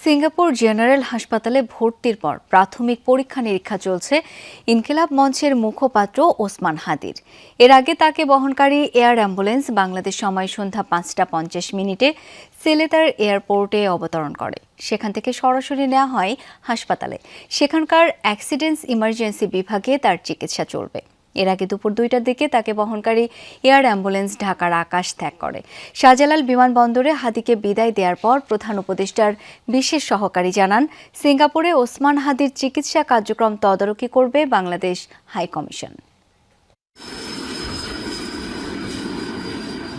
Singapore general হাসপাতালে ভর্তির পর প্রাথমিক পরীক্ষা নিরীক্ষা চলছে ইনকিলাব মঞ্চের মুখপাত্র ওসমান হাদির। এর আগে তাকে বহনকারী এয়ার অ্যাম্বুলেন্স বাংলাদেশ সময় সন্ধ্যা ৫টা ৫০ সিলেদার এয়ারপোর্টে অবতরণ করে। সেখান থেকে সরাসরি নেওয়া হয় হাসপাতালে। সেখানকার অ্যাক্সিডেন্টস ইমার্জেন্সি বিভাগে তার চিকিৎসা চলবে। এর আগে দুপুর ২টার দিকে তাকে বহনকারী এয়ার অ্যাম্বুলেন্স ঢাকার আকাশ ত্যাগ করে। শাহজালাল বিমানবন্দরে হাদিকে বিদায় দেওয়ার পর প্রধান উপদেষ্টার বিশেষ সহকারী জানান, সিঙ্গাপুরে ওসমান হাদির চিকিৎসা কার্যক্রম তদারকি করবে বাংলাদেশ হাইকমিশন।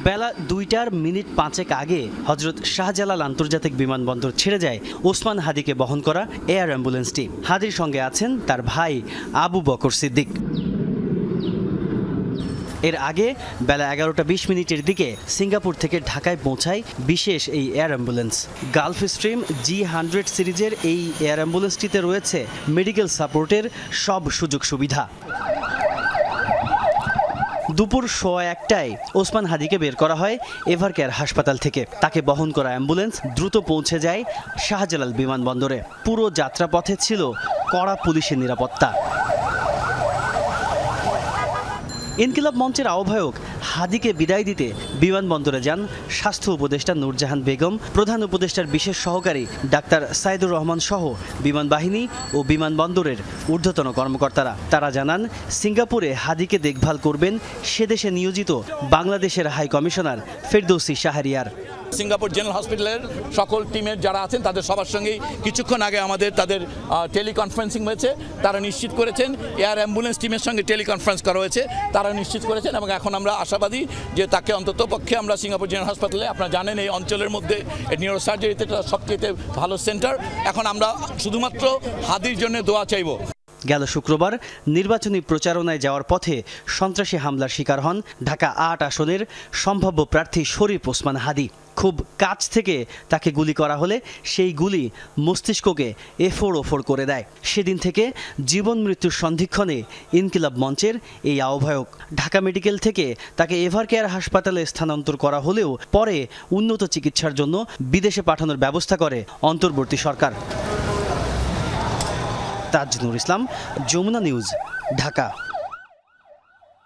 বেলা ২:৫ আগে হযরত শাহজালাল আন্তর্জাতিক বিমানবন্দর ছেড়ে যায় ওসমান হাদিকে বহন করা এয়ার অ্যাম্বুলেন্সটি। হাদির সঙ্গে আছেন তার ভাই আবু বকর সিদ্দিক। এর আগে বেলা ১১টা ২০ দিকে সিঙ্গাপুর থেকে ঢাকায় পৌঁছায় বিশেষ এই air ambulance. Gulf stream G100 সিরিজের এই এয়ার অ্যাম্বুলেন্সটিতে রয়েছে মেডিকেল সাপোর্টের সব সুযোগ সুবিধা। দুপুর ১:১টায় ওসমান হাদিকে বের করা হয় এভারকেয়ার হাসপাতাল থেকে। তাকে বহন করা অ্যাম্বুলেন্স দ্রুত পৌঁছে যায় শাহজালাল বিমানবন্দরে। পুরো যাত্রাপথে ছিল কড়া পুলিশের নিরাপত্তা। ইনকিলাব মঞ্চের আহ্বায়ক হাদিকে বিদায় দিতে বিমানবন্দরে যান স্বাস্থ্য উপদেষ্টা নূরজাহান বেগম, প্রধান উপদেষ্টার বিশেষ সহকারী ডাক্তার সাইদুর রহমান সহ বিমান বাহিনী ও বিমানবন্দরের ঊর্ধ্বতন কর্মকর্তারা। তারা জানান, সিঙ্গাপুরে হাদিকে দেখভাল করবেন সেদেশে নিয়োজিত বাংলাদেশের high commissioner Ferdousi Shahriar. Singapore general হসপিটালের সকল টিমের যারা আছেন তাদের সবার সঙ্গেই কিছুক্ষণ আগে তাদের টেলিকনফারেন্সিং হয়েছে। তারা নিশ্চিত করেছেন, এয়ার অ্যাম্বুলেন্স টিমের সঙ্গে টেলিকনফারেন্স করা হয়েছে, তারা নিশ্চিত করেছেন এবং এখন আমরা আশাবাদী যে তাকে অন্তত পক্ষে আমরা সিঙ্গাপুর জেনারেল হাসপাতালে, আপনারা জানেন এই অঞ্চলের মধ্যে নিউরোসার্জারিতে সবচেয়ে ভালো সেন্টার, এখন আমরা শুধুমাত্র হাদির জন্য দোয়া চাইব। গেল শুক্রবার নির্বাচনী প্রচারণায় যাওয়ার পথে সন্ত্রাসী হামলার শিকার হন ঢাকা ৮ আসনের সম্ভাব্য প্রার্থী শরীফ ওসমান হাদি। খুব কাছ থেকে তাকে গুলি করা হলে সেই গুলি মস্তিষ্ককে এফোড় করে দেয়। সেদিন থেকে জীবন মৃত্যুর সন্ধিক্ষণে ইনকিলাব মঞ্চের এই আহ্বায়ক। ঢাকা মেডিকেল থেকে তাকে এভারকেয়ার হাসপাতালে স্থানান্তর করা হলেও পরে উন্নত চিকিৎসার জন্য বিদেশে পাঠানোর ব্যবস্থা করে অন্তর্বর্তী সরকার। তাজ নূর ইসলাম, যমুনা নিউজ, ঢাকা।